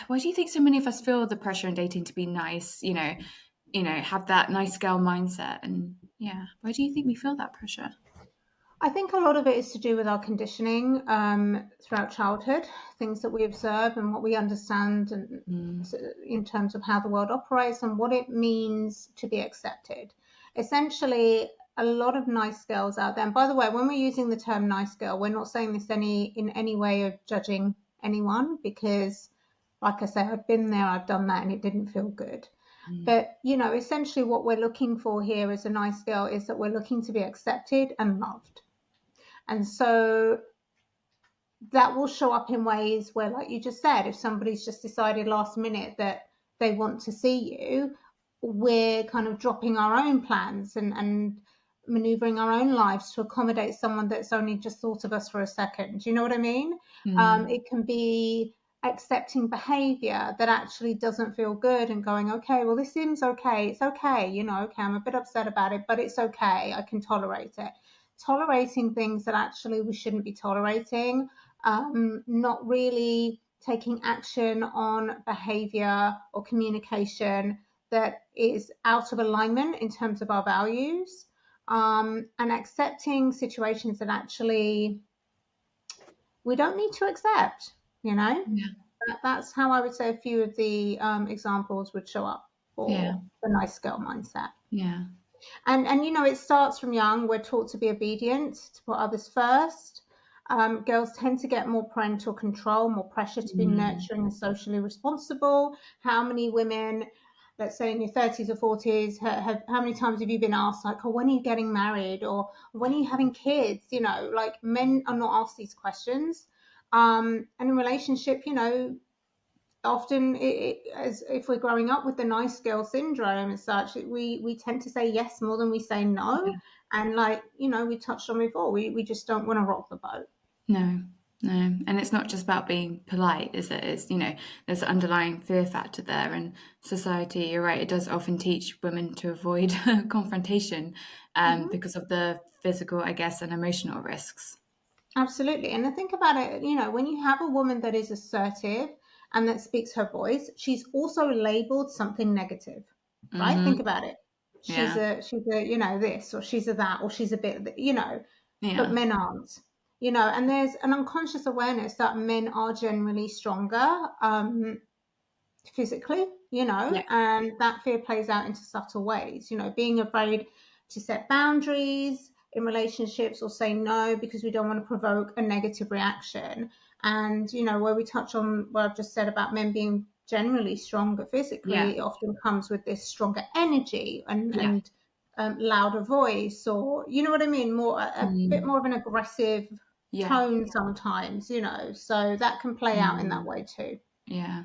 why do you think so many of us feel the pressure in dating to be nice, have that nice girl mindset? And yeah, why do you think we feel that pressure? I think a lot of it is to do with our conditioning throughout childhood, things that we observe and what we understand and in terms of how the world operates and what it means to be accepted. Essentially, a lot of nice girls out there, and by the way, when we're using the term nice girl, we're not saying this in any way of judging anyone, because like I say, I've been there, I've done that, and it didn't feel good. But, essentially what we're looking for here as a nice girl is that we're looking to be accepted and loved. And so that will show up in ways where, like you just said, if somebody's just decided last minute that they want to see you, we're kind of dropping our own plans and maneuvering our own lives to accommodate someone that's only just thought of us for a second. Do you know what I mean? It can be accepting behavior that actually doesn't feel good and going, okay, well, this seems okay. It's okay. Okay, I'm a bit upset about it, but it's okay. I can tolerate it. Tolerating things that actually we shouldn't be tolerating, not really taking action on behavior or communication that is out of alignment in terms of our values, and accepting situations that actually we don't need to accept, Yeah. That's how I would say a few of the examples would show up for the nice girl mindset. Yeah. And it starts from young. We're taught to be obedient, to put others first. Girls tend to get more parental control, more pressure to be nurturing and socially responsible. How many women, let's say in your 30s or 40s, how many times have you been asked, like, oh, when are you getting married? Or when are you having kids? Like, men are not asked these questions. And in relationship, often as if we're growing up with the nice girl syndrome and such, we tend to say yes more than we say no. Yeah. And like, we touched on before, we just don't want to rock the boat. No. And it's not just about being polite, is it? It's, there's an underlying fear factor there. And society, you're right, it does often teach women to avoid confrontation because of the physical, I guess, and emotional risks. Absolutely. And I think about it, when you have a woman that is assertive and that speaks her voice, she's also labeled something negative, right? Think about it. She's Yeah. a this, or she's a that, or she's a bit, but Yeah. men aren't, and there's an unconscious awareness that men are generally stronger physically, Yeah. and that fear plays out into subtle ways, being afraid to set boundaries in relationships or say no because we don't want to provoke a negative reaction. And, where we touch on what I've just said about men being generally stronger physically, it often comes with this stronger energy and louder voice, or, you know what I mean? More, a bit more of an aggressive Yeah. tone sometimes, so that can play out in that way too. Yeah.